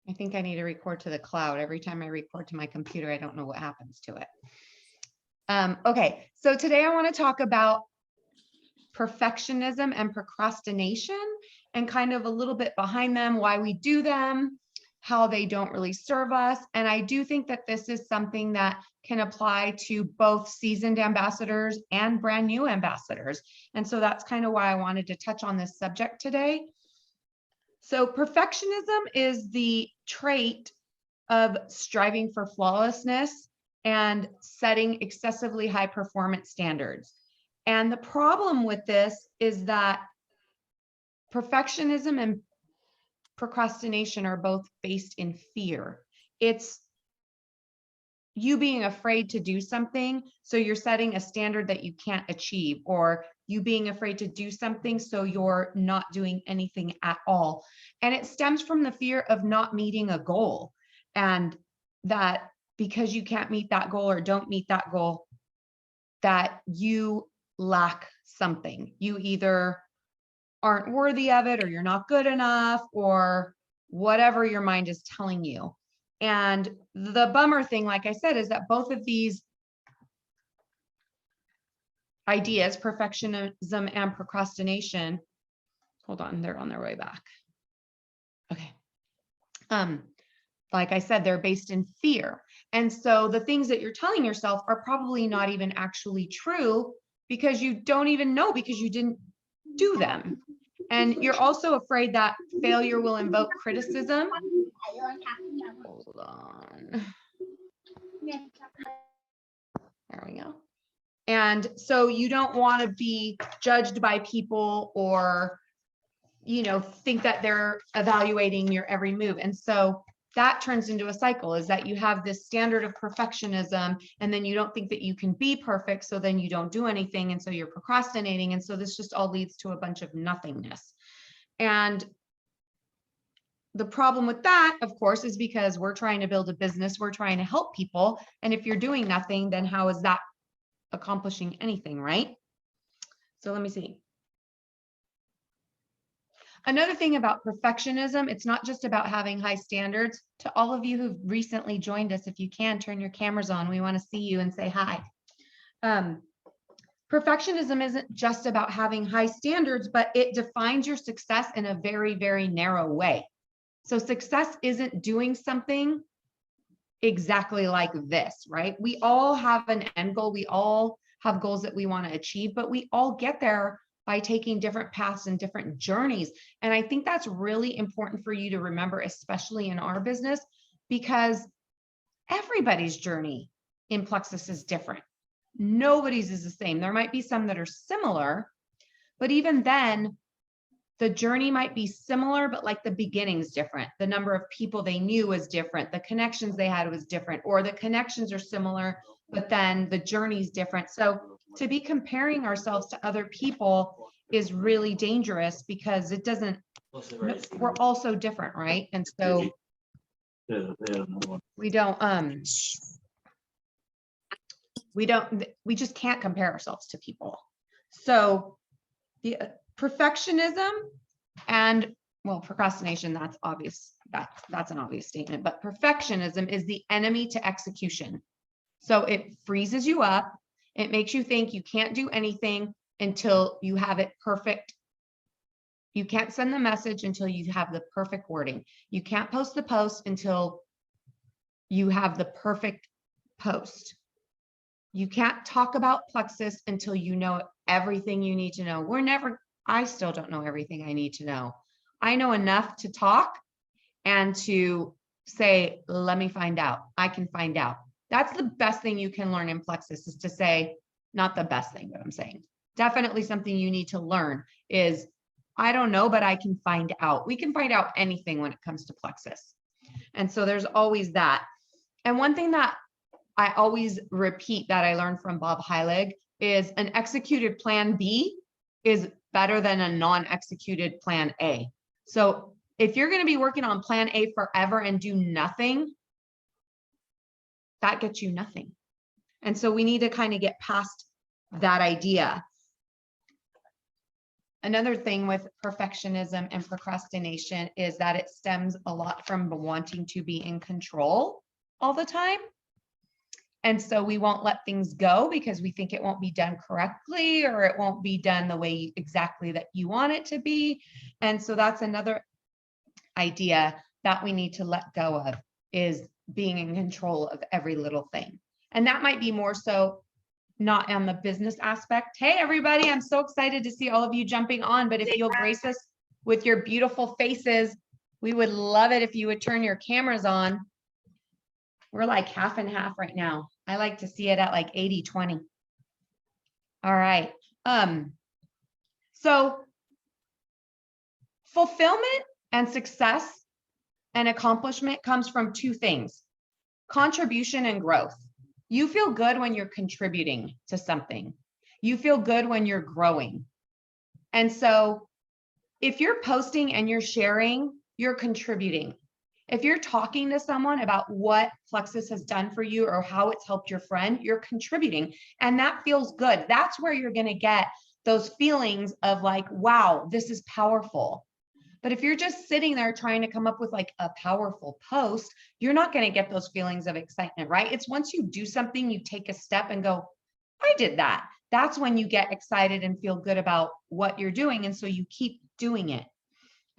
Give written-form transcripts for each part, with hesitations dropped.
I think I need to record to the cloud. Every time I record to my computer, I don't know what happens to it. Okay, so today I want to talk about perfectionism and procrastination and kind of a little bit behind them, why we do them, how they don't really serve us. And I do think that this is something that can apply to both seasoned ambassadors and brand new ambassadors. And so that's kind of why I wanted to touch on this subject today. So perfectionism is the trait of striving for flawlessness and setting excessively high performance standards. And the problem with this is that perfectionism and procrastination are both based in fear. It's you being afraid to do something, so you're setting a standard that you can't achieve, or you being afraid to do something, so you're not doing anything at all. And it stems from the fear of not meeting a goal, and that because you can't meet that goal or don't meet that goal, that you lack something. You either aren't worthy of it, or you're not good enough, or whatever your mind is telling you. And the bummer thing, like I said, is that both of these ideas, perfectionism and procrastination, hold on, they're on their way back. Okay. Like I said, they're based in fear. And so the things that you're telling yourself are probably not even actually true because you don't even know, because you didn't do them. And you're also afraid that failure will invoke criticism. Hold on. There we go. And so you don't want to be judged by people, or, think that they're evaluating your every move. And so that turns into a cycle, is that you have this standard of perfectionism, and then you don't think that you can be perfect. So then you don't do anything. And so you're procrastinating. And so this just all leads to a bunch of nothingness. And the problem with that, of course, is because we're trying to build a business, we're trying to help people. And if you're doing nothing, then how is that accomplishing anything, right? So let me see. Another thing about perfectionism, it's not just about having high standards. To all of you who've recently joined us, if you can, turn your cameras on. We want to see you and say hi. Perfectionism isn't just about having high standards, but it defines your success in a very, very narrow way. So success isn't doing something exactly like this, right? We all have an end goal. We all have goals that we want to achieve, but we all get there by taking different paths and different journeys. And I think that's really important for you to remember, especially in our business, because everybody's journey in Plexus is different. Nobody's is the same. There might be some that are similar, but even then, the journey might be similar, but like the beginning's different. The number of people they knew was different. The connections they had was different, or the connections are similar, but then the journey's different. So to be comparing ourselves to other people is really dangerous, because it doesn't, we're all so different, right? And so we just can't compare ourselves to people. So the perfectionism and, well, procrastination, that's obvious. That's an obvious statement, but perfectionism is the enemy to execution. So it freezes you up. It makes you think you can't do anything until you have it perfect. You can't send the message until you have the perfect wording. You can't post the post until you have the perfect post. You can't talk about Plexus until you know everything you need to know. I still don't know everything I need to know. I know enough to talk and to say, let me find out. I can find out. That's the best thing you can learn in Plexus, is to say, not the best thing, but I'm saying definitely something you need to learn is, I don't know, but I can find out. We can find out anything when it comes to Plexus. And so there's always that. And one thing that I always repeat that I learned from Bob Heilig is an executed plan B is better than a non-executed plan A. So if you're going to be working on plan A forever and do nothing, that gets you nothing. And so we need to kind of get past that idea. Another thing with perfectionism and procrastination is that it stems a lot from wanting to be in control all the time. And so we won't let things go because we think it won't be done correctly, or it won't be done the way exactly that you want it to be. And so that's another idea that we need to let go of, is being in control of every little thing. And that might be more so not on the business aspect. Hey, everybody, I'm so excited to see all of you jumping on, but if you'll grace us with your beautiful faces, we would love it if you would turn your cameras on. We're like half and half right now. I like to see it at like 80-20. All right. So fulfillment and success and accomplishment comes from two things: contribution and growth. You feel good when you're contributing to something. You feel good when you're growing. And so if you're posting and you're sharing, you're contributing. If you're talking to someone about what Plexus has done for you or how it's helped your friend, you're contributing. And that feels good. That's where you're going to get those feelings of like, wow, this is powerful. But if you're just sitting there trying to come up with like a powerful post, you're not going to get those feelings of excitement, right? It's once you do something, you take a step and go, I did that. That's when you get excited and feel good about what you're doing. And so you keep doing it.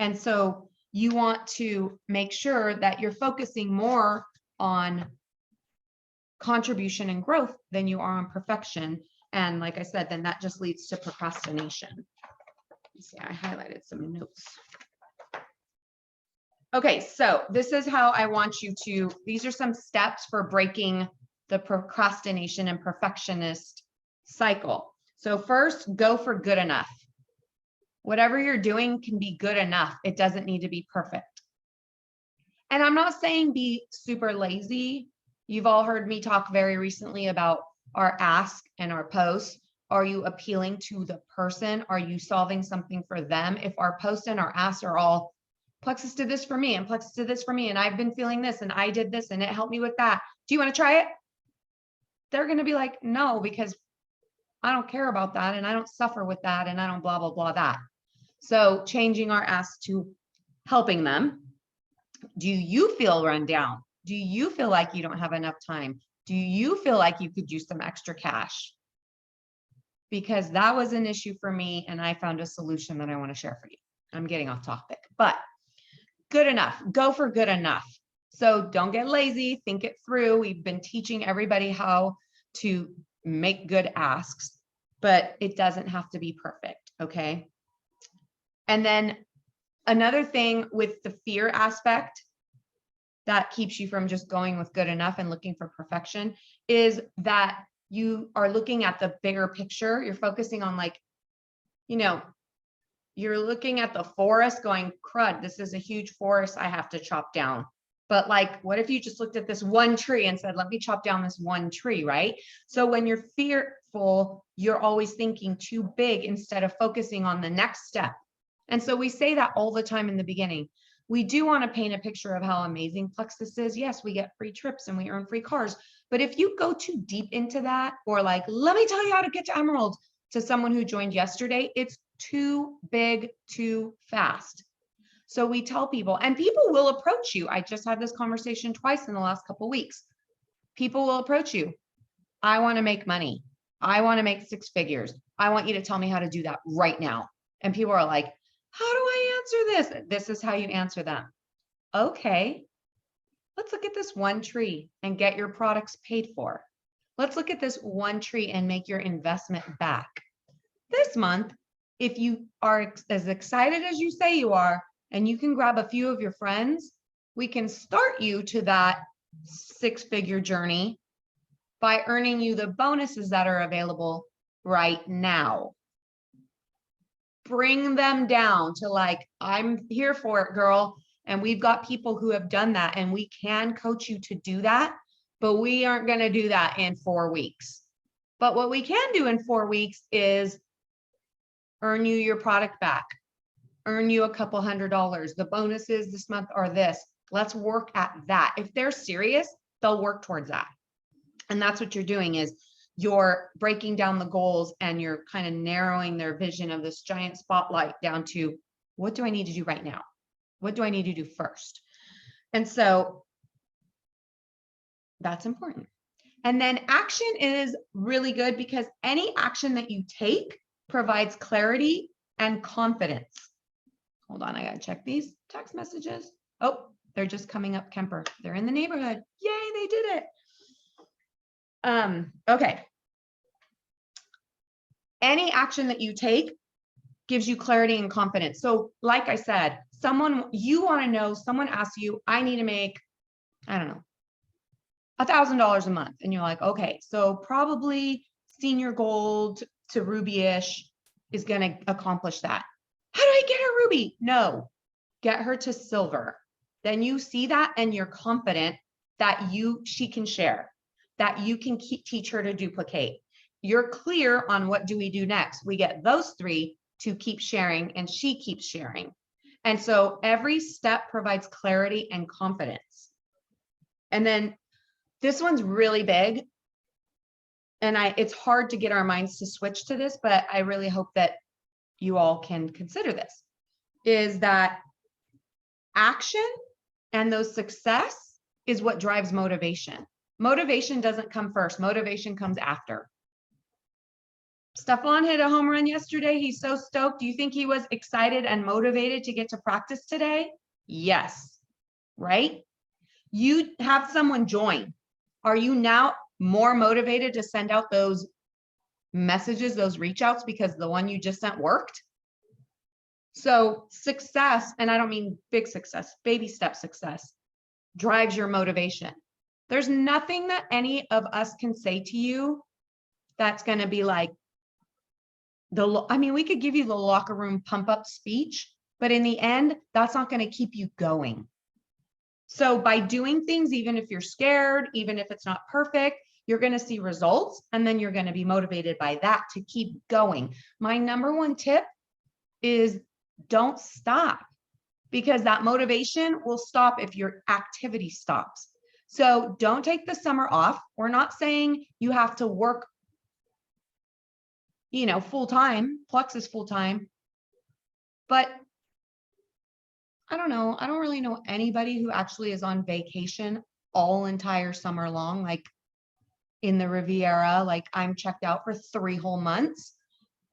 And so you want to make sure that you're focusing more on contribution and growth than you are on perfection. And like I said, then that just leads to procrastination. Let's see, I highlighted some notes. Okay, so this is how I want you to, these are some steps for breaking the procrastination and perfectionist cycle. So first, go for good enough. Whatever you're doing can be good enough. It doesn't need to be perfect. And I'm not saying be super lazy. You've all heard me talk very recently about our ask and our post. Are you appealing to the person? Are you solving something for them? If our post and our asks are all, Plexus did this for me and Plexus did this for me and I've been feeling this and I did this and it helped me with that, do you want to try it? They're going to be like, no, because I don't care about that and I don't suffer with that and I don't blah, blah, blah that. So changing our ask to helping them. Do you feel run down? Do you feel like you don't have enough time? Do you feel like you could use some extra cash? Because that was an issue for me and I found a solution that I want to share for you. I'm getting off topic, but good enough. Go for good enough. So don't get lazy, think it through. We've been teaching everybody how to make good asks, but it doesn't have to be perfect, okay? And then another thing with the fear aspect that keeps you from just going with good enough and looking for perfection is that you are looking at the bigger picture. You're focusing on like, you know, you're looking at the forest going, crud, this is a huge forest I have to chop down. But like, what if you just looked at this one tree and said, let me chop down this one tree, right? So when you're fearful, you're always thinking too big instead of focusing on the next step. And so we say that all the time in the beginning. We do want to paint a picture of how amazing Plexus is. Yes, we get free trips and we earn free cars. But if you go too deep into that, or like, let me tell you how to get to Emerald to someone who joined yesterday, it's too big, too fast. So we tell people, and people will approach you. I just had this conversation twice in the last couple of weeks. People will approach you. I want to make money. I want to make 6 figures. I want you to tell me how to do that right now. And people are like, how do I answer this? This is how you answer them. Okay, let's look at this one tree and get your products paid for. Let's look at this one tree and make your investment back. This month, if you are as excited as you say you are, and you can grab a few of your friends, we can start you to that 6-figure journey by earning you the bonuses that are available right now. Bring them down to like, I'm here for it, girl. And we've got people who have done that and we can coach you to do that, but we aren't going to do that in 4 weeks. But what we can do in 4 weeks is earn you your product back, earn you a couple $100. The bonuses this month are this. Let's work at that. If they're serious, they'll work towards that. And that's what you're doing, is you're breaking down the goals and you're kind of narrowing their vision of this giant spotlight down to, what do I need to do right now? What do I need to do first? And so that's important. And then action is really good because any action that you take provides clarity and confidence. Hold on, I gotta check these text messages. Oh, they're just coming up, Kemper. They're in the neighborhood. Yay, they did it. Okay. Any action that you take gives you clarity and confidence. So like I said, you want to know, someone asks you, I need to make, I don't know, $1,000 a month. And you're like, okay, so probably senior gold to Ruby-ish is going to accomplish that. How do I get her Ruby? No, get her to silver. Then you see that and you're confident that she can share, that you can teach her to duplicate. You're clear on what do we do next. We get those three to keep sharing and she keeps sharing. And so every step provides clarity and confidence. And then this one's really big. And it's hard to get our minds to switch to this, but I really hope that you all can consider this, is that action and those success is what drives motivation. Motivation doesn't come first. Motivation comes after. Stefan hit a home run yesterday. He's so stoked. Do you think he was excited and motivated to get to practice today? Yes, right? You have someone join. Are you now more motivated to send out those messages, those reach outs, because the one you just sent worked? So success, and I don't mean big success, baby step success, drives your motivation. There's nothing that any of us can say to you that's going to be like, we could give you the locker room pump up speech, but in the end, that's not going to keep you going. So by doing things, even if you're scared, even if it's not perfect, you're going to see results, and then you're going to be motivated by that to keep going. My number one tip is don't stop, because that motivation will stop if your activity stops. So don't take the summer off. We're not saying you have to work, full time. Flux is full time. But I don't know. I don't really know anybody who actually is on vacation all entire summer long, like in the Riviera, like I'm checked out for 3 whole months.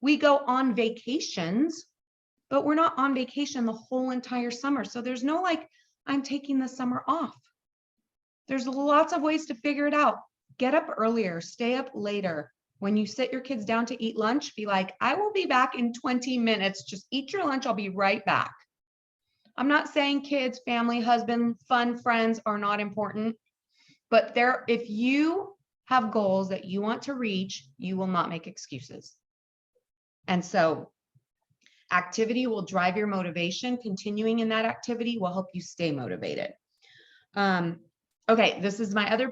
We go on vacations, but we're not on vacation the whole entire summer. So there's no like, I'm taking the summer off. There's lots of ways to figure it out. Get up earlier, stay up later. When you sit your kids down to eat lunch, be like, I will be back in 20 minutes. Just eat your lunch. I'll be right back. I'm not saying kids, family, husband, fun, friends are not important, but if you have goals that you want to reach, you will not make excuses. And so activity will drive your motivation. Continuing in that activity will help you stay motivated. Okay, this is my other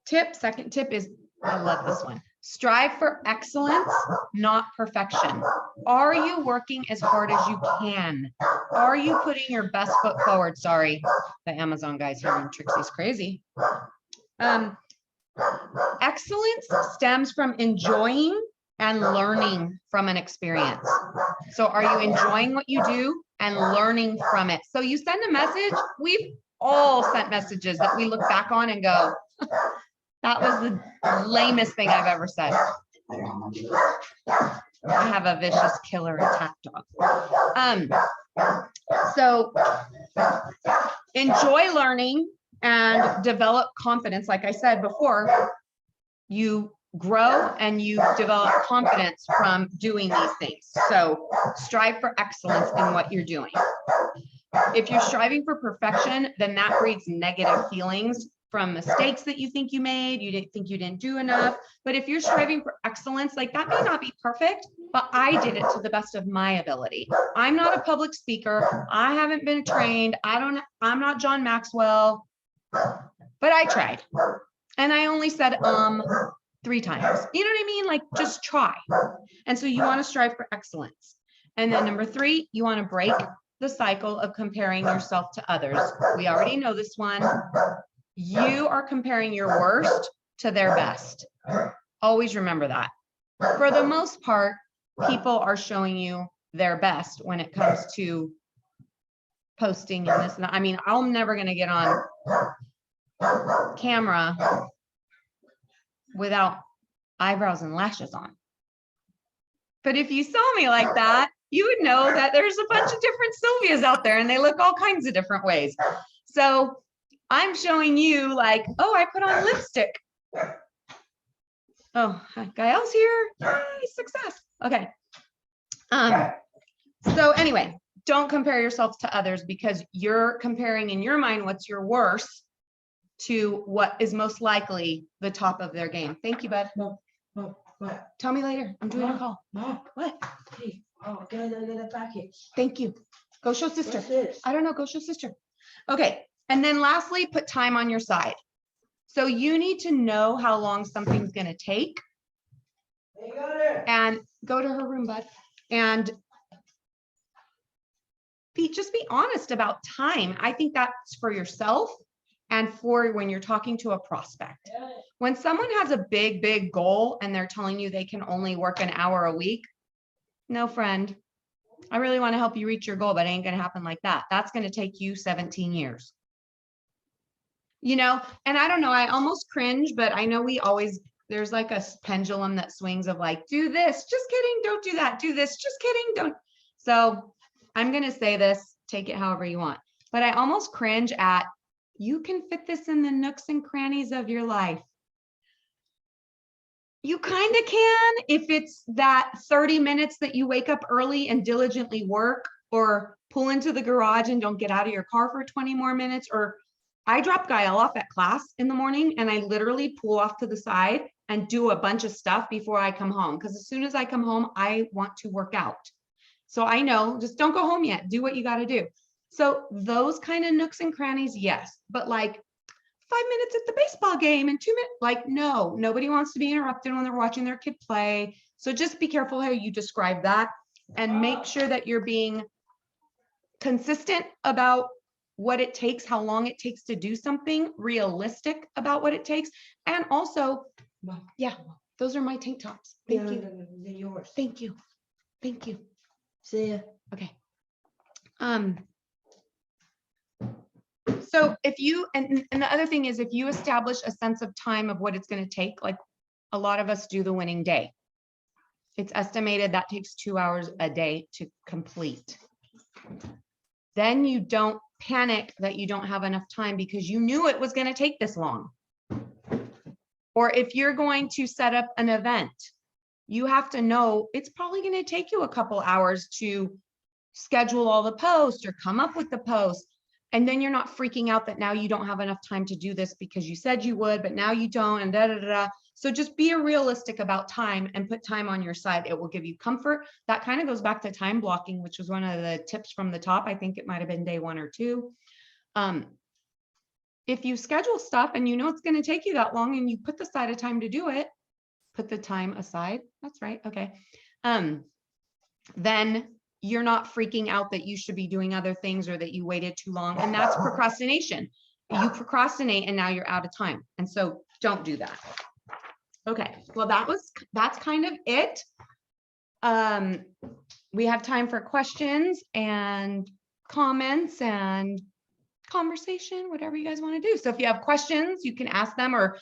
tip. Second tip is, I love this one. Strive for excellence, not perfection. Are you working as hard as you can? Are you putting your best foot forward? Sorry, the Amazon guy's here and Trixie's crazy. Excellence stems from enjoying and learning from an experience. So are you enjoying what you do and learning from it? So you send a message. We've all sent messages that we look back on and go, that was the lamest thing I've ever said. I have a vicious killer attack dog. So enjoy learning and develop confidence. Like I said before, you grow and you develop confidence from doing these things. So strive for excellence in what you're doing. If you're striving for perfection, then that breeds negative feelings from mistakes that you think you made, you didn't think you didn't do enough. But if you're striving for excellence, like that may not be perfect, but I did it to the best of my ability. I'm not a public speaker. I haven't been trained. I'm not John Maxwell, but I tried. And I only said 3 times. You know what I mean? Like just try. And so you want to strive for excellence. And then number 3, you want to break the cycle of comparing yourself to others. We already know this one. You are comparing your worst to their best Always remember that. For the most part, people are showing you their best when it comes to posting and this and that. I mean, I'm never going to get on camera without eyebrows and lashes on. But if you saw me like that, you would know that there's a bunch of different Sylvias out there and they look all kinds of different ways. So I'm showing you like, oh, I put on lipstick. Oh, Gael's here. Yay, success. Okay. So anyway, don't compare yourself to others because you're comparing in your mind what's your worst to what is most likely the top of their game. Thank you, bud. What? Tell me later. I'm doing a call. Mom, What? hey, oh, get a package. Thank you. Go show sister. What's this? I don't know. Go show sister. Okay. And then lastly, put time on your side. So you need to know how long something's going to take. Hey, go there. And go to her room, bud. And just be honest about time. I think that's for yourself and for when you're talking to a prospect. When someone has a big, big goal and they're telling you they can only work an hour a week, no, friend, I really want to help you reach your goal, but it ain't going to happen like that. That's going to take you 17 years. You know, and I don't know, I almost cringe, but I know we always, there's like a pendulum that swings of like, do this, just kidding, don't do that, do this, just kidding, don't. So I'm going to say this, take it however you want, but I almost cringe at, you can fit this in the nooks and crannies of your life. You kind of can if it's that 30 minutes that you wake up early and diligently work, or pull into the garage and don't get out of your car for 20 more minutes. Or I drop Gael off at class in the morning and I literally pull off to the side and do a bunch of stuff before I come home. Because as soon as I come home, I want to work out. So I know, just don't go home yet. Do what you got to do. So those kind of nooks and crannies, yes. But like 5 minutes at the baseball game and 2 minutes, like, no, nobody wants to be interrupted when they're watching their kid play. So just be careful how you describe that and make sure that you're being consistent about what it takes, how long it takes to do something, realistic about what it takes. And also, yeah, those are my tank tops. Thank you. They're yours. Thank you. Thank you. See ya. Okay. So if you, and the other thing is if you establish a sense of time of what it's going to take, like a lot of us do the winning day. It's estimated that takes 2 hours a day to complete. Then you don't panic that you don't have enough time because you knew it was going to take this long. Or if you're going to set up an event, you have to know it's probably going to take you a couple hours to schedule all the posts or come up with the posts. And then you're not freaking out that now you don't have enough time to do this because you said you would, but now you don't, and da, da, da, da. So just be realistic about time and put time on your side. It will give you comfort. That kind of goes back to time blocking, which was one of the tips from the top. I think it might've been day 1 or 2. If you schedule stuff and you know it's going to take you that long and you put aside a time to do it, put the time aside. That's right. Okay. Then you're not freaking out that you should be doing other things or that you waited too long. And that's procrastination. You procrastinate and now you're out of time. And so don't do that. Okay, well, that's kind of it. We have time for questions and comments and conversation, whatever you guys want to do. So if you have questions, you can ask them, or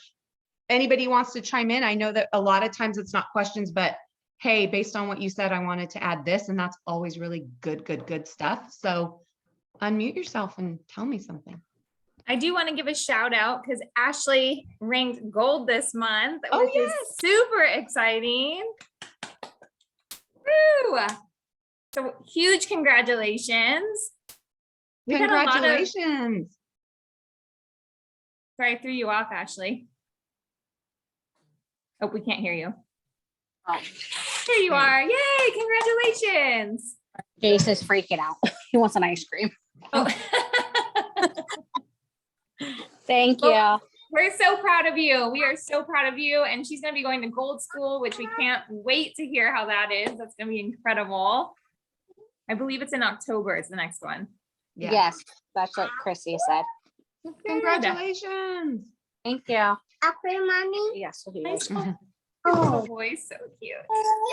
anybody wants to chime in. I know that a lot of times it's not questions, but hey, based on what you said, I wanted to add this, and that's always really good stuff. So unmute yourself and tell me something. I do want to give a shout out because Ashley ranked gold this month, which is super exciting. Woo! So huge congratulations. Congratulations. Sorry, I threw you off, Ashley. Oh, we can't hear you. Oh. Here you are. Yay, congratulations. Jace is freaking out. He wants an ice cream. Oh. Thank you. Well, we're so proud of you. We are so proud of you. And she's going to be going to Gold School, which we can't wait to hear how that is. That's going to be incredible. I believe it's in October. It's the next one. Yeah. Yes, that's what Chrissy said. Congratulations. Thank you. Apple, mommy. Yes, we'll do Nice. this. Oh boy, so cute.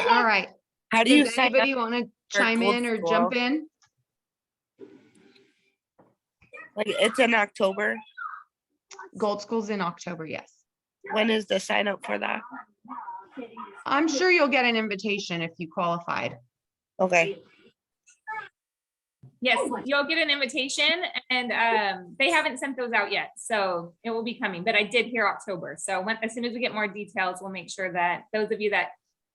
All right. How do you Does sign up? anybody want to for chime Gold in or School? jump in? Like it's in October. Gold School's in October, yes. When is the sign up for that? I'm sure you'll get an invitation if you qualified. Okay. Yes, you'll get an invitation and they haven't sent those out yet, so it will be coming, but I did hear October. So as soon as we get more details, we'll make sure that those of you that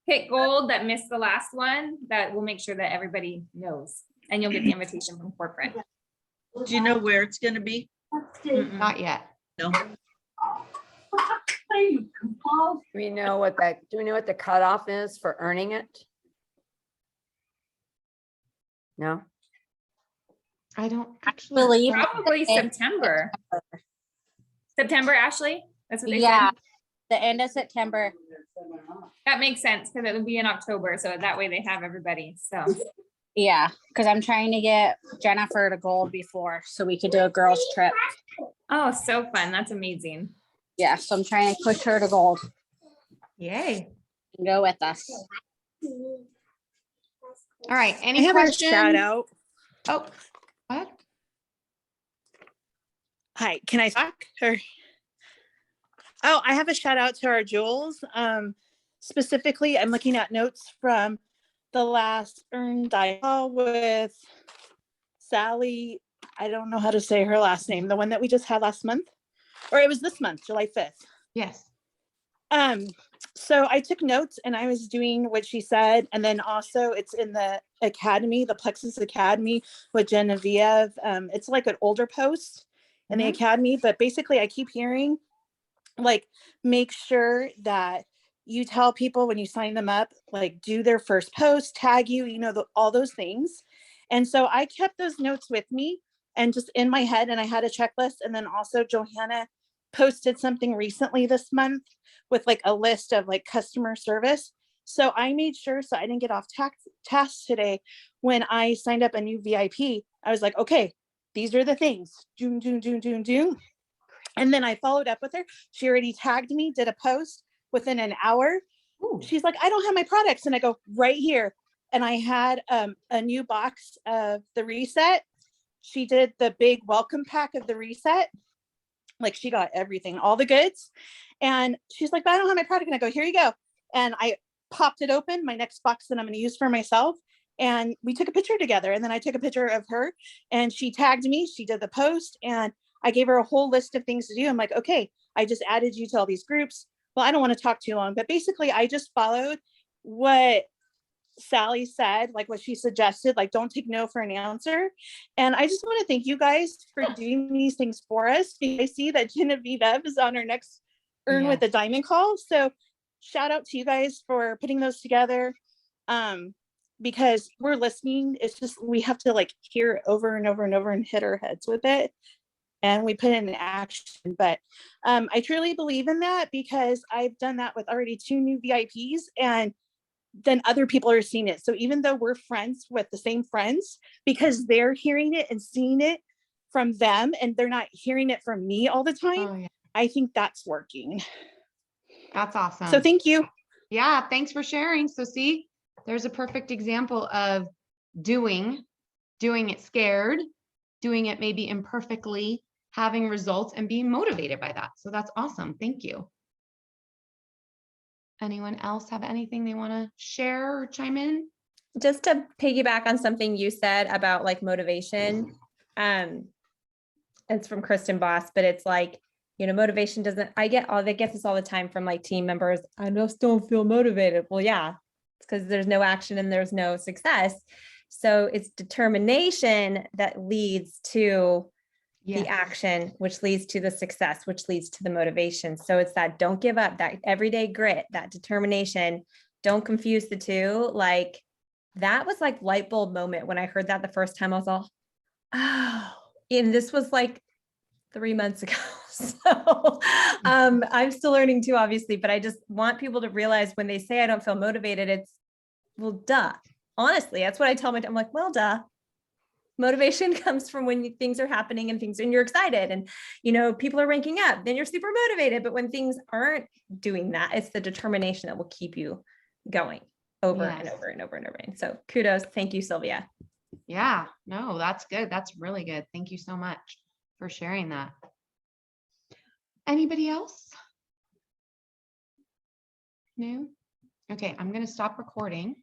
hit gold that missed the last one, that we'll make sure that everybody knows and you'll get the invitation from corporate. Do you know where it's gonna be? Mm-mm. Not yet. No. Do we know what the cutoff is for earning it? No? I don't actually. Believe Probably September. September, Ashley? That's what they Yeah, said? the end of September. That makes sense because it would be in October, so that way they have everybody, so. Yeah, because I'm trying to get Jennifer to gold before so we could do a girls trip. Oh, so fun. That's amazing. Yeah, so I'm trying to push her to gold Yay. and go with us. All right. I Any have a questions? shout out. Oh, what? Hi, can I talk? Or oh, I have a shout out to our jewels. Specifically, I'm looking at notes from the last earned dialogue with Sally. I don't know how to say her last name, the one that we just had last month, or it was this month, July 5th. Yes. So I took notes and I was doing what she said. And then also it's in the academy, the Plexus Academy with Genevieve. It's like an older post in the academy, but basically I keep hearing like, make sure that you tell people when you sign them up, like do their first post, tag you, all those things. And so I kept those notes with me and just in my head, and I had a checklist. And then also Johanna posted something recently this month with like a list of like customer service. So I made sure, so I didn't get off task today. When I signed up a new VIP, I was like, okay, these are the things, do. And then I followed up with her. She already tagged me, did a post within an hour. Ooh. She's like, I don't have my products. And I go right here. And I had a new box of the reset. She did the big welcome pack of the reset. Like she got everything, all the goods. And she's like, but I don't have my product. And I go, here you go. And I popped it open, my next box that I'm going to use for myself. And we took a picture together. And then I took a picture of her and she tagged me. She did the post and I gave her a whole list of things to do. I'm like, okay, I just added you to all these groups. Well, I don't want to talk too long, but basically I just followed what Sally said, like what she suggested, like don't take no for an answer. And I just want to thank you guys for doing these things for us. I see that Genevieve is on her next Earn with the Diamond call. So shout out to you guys for putting those together. Because we're listening. It's just, we have to like hear it over and over and over and hit our heads with it. And we put it in action. But I truly believe in that because I've done that with already 2 new VIPs and then other people are seeing it. So even though we're friends with the same friends, because they're hearing it and seeing it from them and they're not hearing it from me all the time, Oh, yeah. I think that's working. That's awesome. So thank you. Yeah, thanks for sharing. So see, there's a perfect example of doing it scared, doing it maybe imperfectly, having results and being motivated by that. So that's awesome. Thank you. Anyone else have anything they want to share or chime in? Just to piggyback on something you said about like motivation, it's from Kristen Boss, but it's like, motivation doesn't, I get this all the time from like team members. I just don't feel motivated. Well, yeah, it's because there's no action and there's no success. So it's determination that leads to the action, which leads to the success, which leads to the motivation. So it's that don't give up, that everyday grit, that determination. Don't confuse the two. Like that was like light bulb moment when I heard that the first time. I was all, oh, and this was like 3 months ago. So I'm still learning too, obviously, but I just want people to realize when they say I don't feel motivated, it's well, duh. Honestly, that's what I tell my, I'm like, well, duh. Motivation comes from when things are happening and you're excited and, people are ranking up, then you're super motivated. But when things aren't doing that, it's the determination that will keep you going over and Yes. over and over and over. And so kudos. Thank you, Sylvia. Yeah, no, that's good. That's really good. Thank you so much for sharing that. Anybody else? No? Okay, I'm gonna stop recording.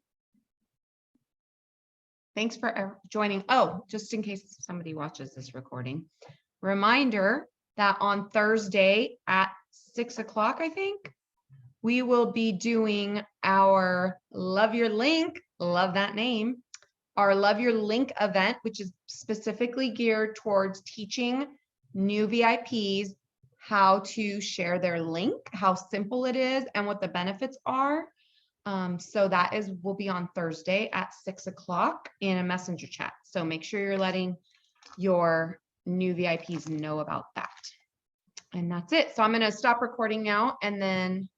Thanks for joining. Oh, just in case somebody watches this recording. Reminder that on Thursday at 6 o'clock, I think, we will be doing our Love Your Link, love that name, our Love Your Link event, which is specifically geared towards teaching new VIPs how to share their link, how simple it is, and what the benefits are. So that will be on Thursday at 6 o'clock in a messenger chat. So make sure you're letting your new VIPs know about that. And that's it. So I'm going to stop recording now and then